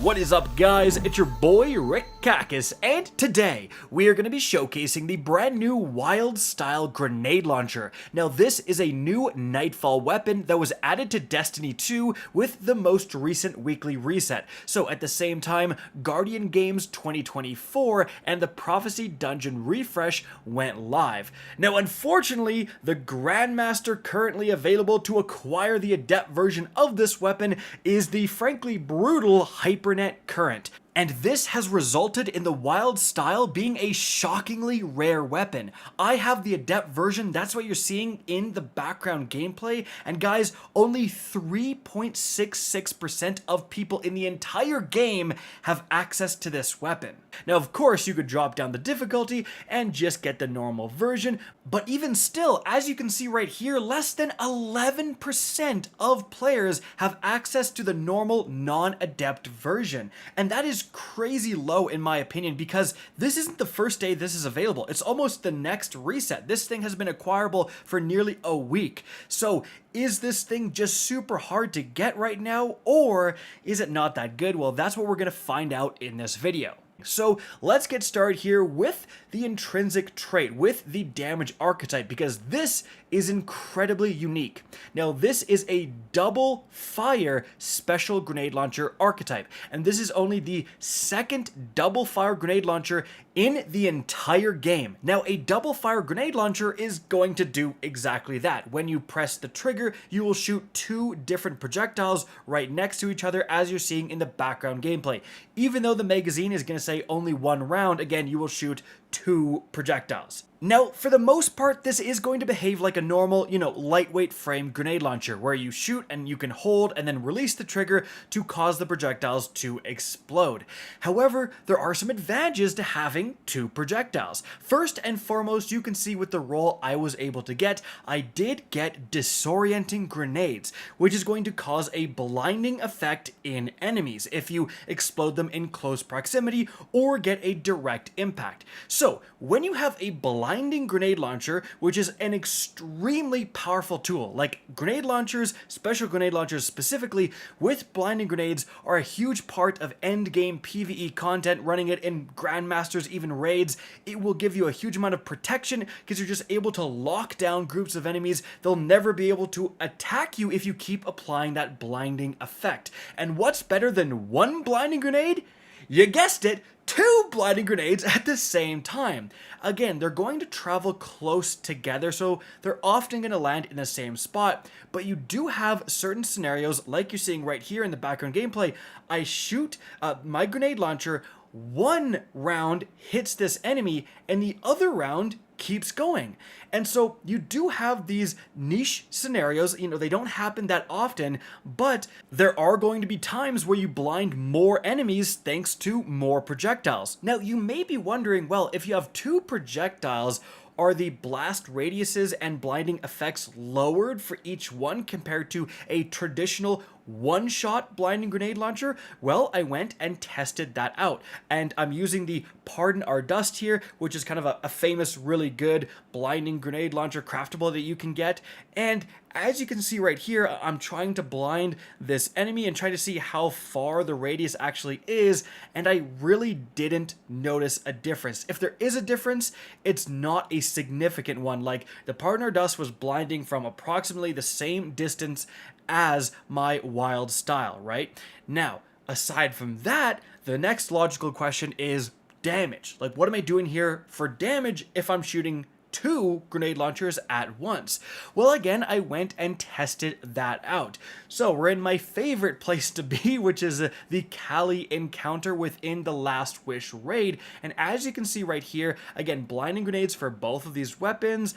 What is up, guys? It's your boy Rick Kakis, and today we are going to be showcasing the brand new Wild Style Grenade Launcher. Now, this is a new Nightfall weapon that was added to Destiny 2 with the most recent weekly reset. So at the same time, Guardian Games 2024 and the Prophecy Dungeon refresh went live. Now, unfortunately, the Grandmaster currently available to acquire the Adept version of this weapon is the frankly brutal Hypernet Current. And this has resulted in the Wild Style being a shockingly rare weapon. I have the Adept version, that's what you're seeing in the background gameplay, and guys, only 3.66% of people in the entire game have access to this weapon. Now, of course, you could drop down the difficulty and just get the normal version, but even still, as you can see right here, less than 11% of players have access to the normal non-Adept version, and that is crazy low in my opinion, because this isn't the first day this is available. It's almost the next reset. This thing has been acquirable for nearly a week. So is this thing just super hard to get right now, or is it not that good? Well, that's what we're going to find out in this video. So let's get started here with the Intrinsic Trait, with the damage archetype, because this is incredibly unique. Now, this is a double fire special grenade launcher archetype, and this is only the second double fire grenade launcher in the entire game. Now, a double fire grenade launcher is going to do exactly that. When you press the trigger, you will shoot two different projectiles right next to each other, as you're seeing in the background gameplay. Even though the magazine is going to say only one round, again, you will shoot two projectiles. Now, for the most part, this is going to behave like a normal, lightweight frame grenade launcher, where you shoot and you can hold and then release the trigger to cause the projectiles to explode. However, there are some advantages to having two projectiles. First and foremost, you can see with the roll I was able to get, I did get disorienting grenades, which is going to cause a blinding effect in enemies if you explode them in close proximity or get a direct impact. So, when you have a blinding grenade launcher, which is an extremely powerful tool, like grenade launchers, special grenade launchers specifically, with blinding grenades are a huge part of endgame PvE content, running it in Grandmasters, even raids. It will give you a huge amount of protection because you're just able to lock down groups of enemies. They'll never be able to attack you if you keep applying that blinding effect. And what's better than one blinding grenade? You guessed it, two blinding grenades at the same time. Again, they're going to travel close together, so they're often going to land in the same spot, but you do have certain scenarios, like you're seeing right here in the background gameplay. I shoot my grenade launcher, one round hits this enemy, and the other round keeps going. And so you do have these niche scenarios, they don't happen that often, but there are going to be times where you blind more enemies thanks to more projectiles. Now, you may be wondering, well, if you have two projectiles, are the blast radiuses and blinding effects lowered for each one compared to a traditional one-shot blinding grenade launcher? Well, I went and tested that out, and I'm using the Pardon Our Dust here, which is kind of a famous, really good blinding grenade launcher craftable that you can get. And as you can see right here, I'm trying to blind this enemy and try to see how far the radius actually is, and I really didn't notice a difference. If there is a difference, it's not a significant one. Like, the Pardon Our Dust was blinding from approximately the same distance as my Wild Style, right? Now, aside from that, the next logical question is damage. Like, what am I doing here for damage if I'm shooting two grenade launchers at once? Well, again, I went and tested that out. So we're in my favorite place to be, which is the Kali encounter within the Last Wish raid. And as you can see right here, again, blinding grenades for both of these weapons.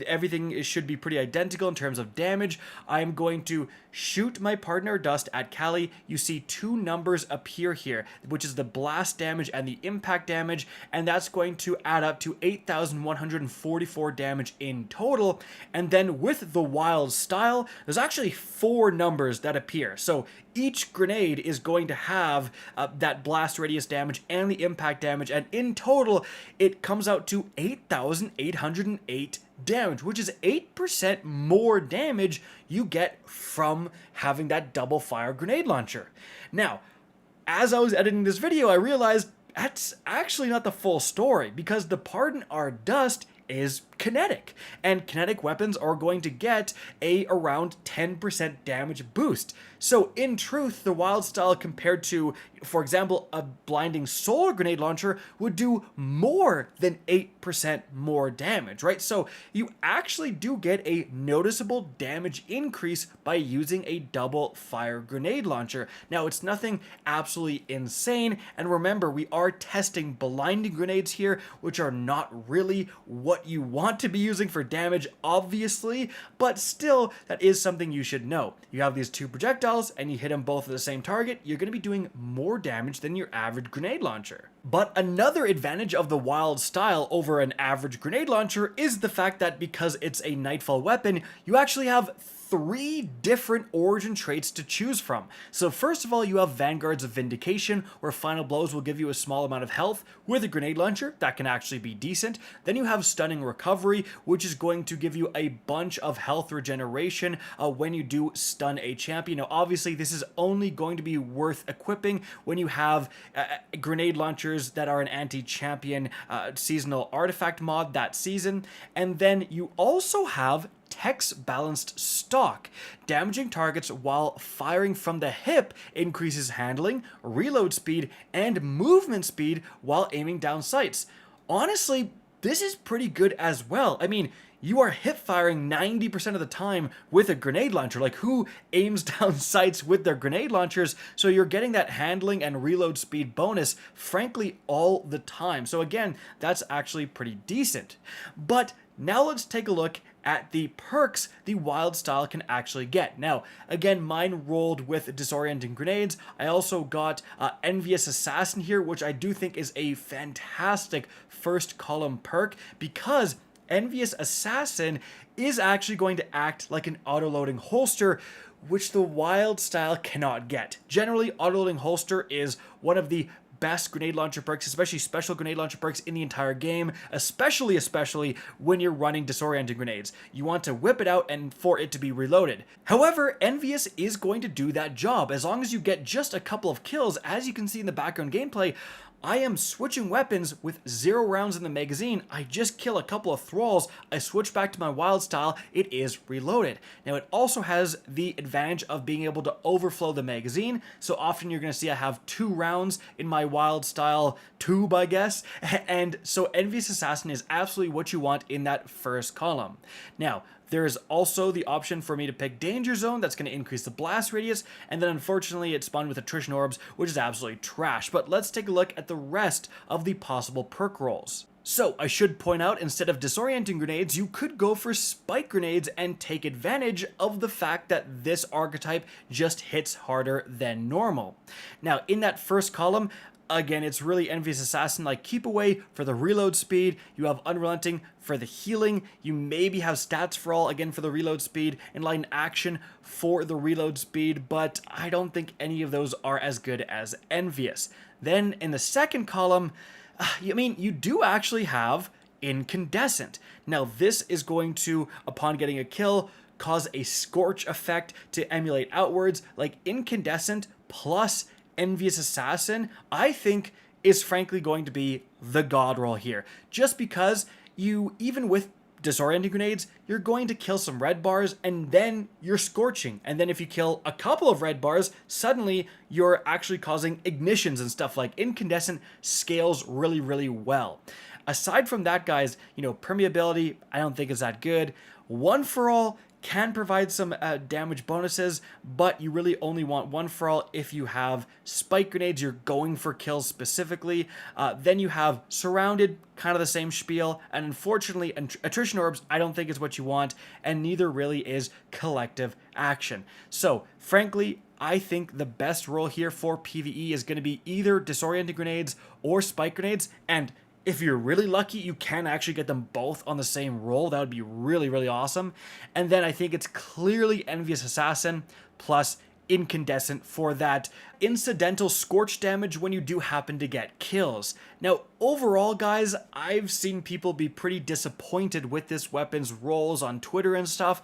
Everything should be pretty identical in terms of damage. I'm going to shoot my Pardon Our Dust at Kali. You see two numbers appear here, which is the blast damage and the impact damage, and that's going to add up to 8,144 damage in total. And then with the Wild Style, there's actually four numbers that appear. So each grenade is going to have that blast radius damage and the impact damage, and in total, it comes out to 8,808 damage, which is 8% more damage you get from having that double fire grenade launcher. Now, as I was editing this video, I realized that's actually not the full story, because the Pardon Our Dust is kinetic, and kinetic weapons are going to get a around 10% damage boost. So in truth, the wild style compared to, for example, a blinding solar grenade launcher would do more than 8% more damage, right? So you actually do get a noticeable damage increase by using a double fire grenade launcher. Now, it's nothing absolutely insane, and remember, we are testing blinding grenades here, which are not really what you want to be using for damage, obviously, but still, that is something you should know. You have these two projectiles and you hit them both at the same target, you're going to be doing more damage than your average grenade launcher. But another advantage of the wild style over an average grenade launcher is the fact that because it's a Nightfall weapon, you actually have 3 different origin traits to choose from. So first of all, you have Vanguards of Vindication, where final blows will give you a small amount of health with a grenade launcher. That can actually be decent. Then you have Stunning Recovery, which is going to give you a bunch of health regeneration when you do stun a champion. Now obviously this is only going to be worth equipping when you have grenade launchers that are an anti-champion seasonal artifact mod that season. And then you also have Tex Balanced Stock. Damaging targets while firing from the hip increases handling, reload speed, and movement speed while aiming down sights. Honestly, this is pretty good as well. I mean, you are hip firing 90% of the time with a grenade launcher. Like, who aims down sights with their grenade launchers? So you're getting that handling and reload speed bonus, frankly, all the time. So again, that's actually pretty decent. But now let's take a look at the perks the wild style can actually get. Now, again, mine rolled with disorienting grenades. I also got Envious Assassin here, which I do think is a fantastic first column perk, because Envious Assassin is actually going to act like an auto-loading holster, which the wild style cannot get. Generally, auto-loading holster is one of the best grenade launcher perks, especially special grenade launcher perks in the entire game, especially when you're running disorienting grenades. You want to whip it out and for it to be reloaded. However, Envious is going to do that job as long as you get just a couple of kills. As you can see in the background gameplay, I am switching weapons with 0 rounds in the magazine. I just kill a couple of thralls, I switch back to my wild style, it is reloaded. Now it also has the advantage of being able to overflow the magazine, so often you're going to see I have 2 rounds in my wild style tube, I guess, and so Envious Assassin is absolutely what you want in that first column. Now, there is also the option for me to pick Danger Zone, that's going to increase the blast radius, and then unfortunately it spawned with Attrition Orbs, which is absolutely trash. But let's take a look at the rest of the possible perk rolls. So, I should point out, instead of disorienting grenades, you could go for spike grenades and take advantage of the fact that this archetype just hits harder than normal. Now, in that first column, again, it's really Envious Assassin, like Keep Away for the reload speed, you have Unrelenting for the healing, you maybe have Stats for All, again for the reload speed, Enlightened Action for the reload speed, but I don't think any of those are as good as Envious. Then in the second column, you do actually have Incandescent. Now this is going to, upon getting a kill, cause a scorch effect to emulate outwards. Like Incandescent plus Envious Assassin, I think, is frankly going to be the god roll here. Just because you, even with disorienting grenades, you're going to kill some red bars and then you're scorching. And then if you kill a couple of red bars, suddenly you're actually causing ignitions and stuff. Like Incandescent scales really, really well. Aside from that, guys, permeability, I don't think is that good. One for All can provide some damage bonuses, but you really only want One for All if you have spike grenades, you're going for kills specifically. Then you have Surrounded, kind of the same spiel, and unfortunately Attrition Orbs I don't think is what you want, and neither really is Collective Action. So frankly, I think the best roll here for PvE is going to be either Disorienting Grenades or Spike Grenades, and if you're really lucky, you can actually get them both on the same roll. That would be really, really awesome. And then I think it's clearly Envious Assassin plus Incandescent for that incidental scorch damage when you do happen to get kills. Now, overall, guys, I've seen people be pretty disappointed with this weapon's rolls on Twitter and stuff.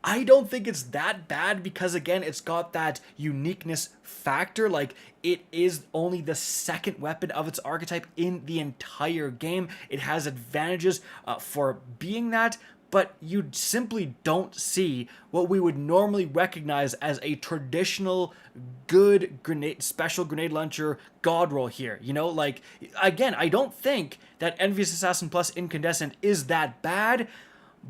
I don't think it's that bad because, again, it's got that uniqueness factor. Like, it is only the second weapon of its archetype in the entire game. It has advantages for being that, but you simply don't see what we would normally recognize as a traditional good special grenade launcher god roll here. You know, like, again, I don't think that Envious Assassin plus Incandescent is that bad,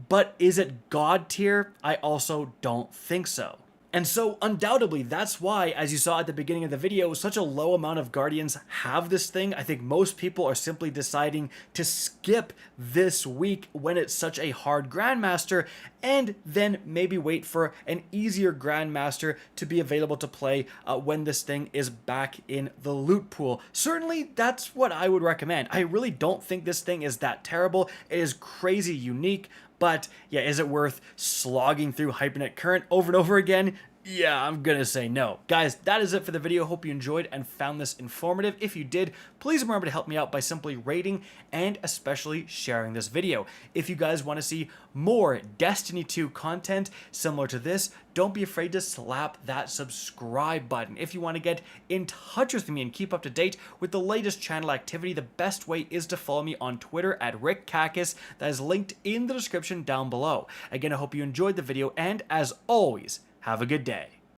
but is it god tier? I also don't think so. And so undoubtedly, that's why, as you saw at the beginning of the video, such a low amount of Guardians have this thing. I think most people are simply deciding to skip this week when it's such a hard Grandmaster, and then maybe wait for an easier Grandmaster to be available to play when this thing is back in the loot pool. Certainly, that's what I would recommend. I really don't think this thing is that terrible. It is crazy unique. But yeah, is it worth slogging through Hypernet Current over and over again? Yeah, I'm gonna say no. Guys, that is it for the video. Hope you enjoyed and found this informative. If you did, please remember to help me out by simply rating and especially sharing this video. If you guys want to see more Destiny 2 content similar to this, don't be afraid to slap that subscribe button. If you want to get in touch with me and keep up to date with the latest channel activity, the best way is to follow me on Twitter at RickCacus. That is linked in the description down below. Again, I hope you enjoyed the video, and as always, have a good day.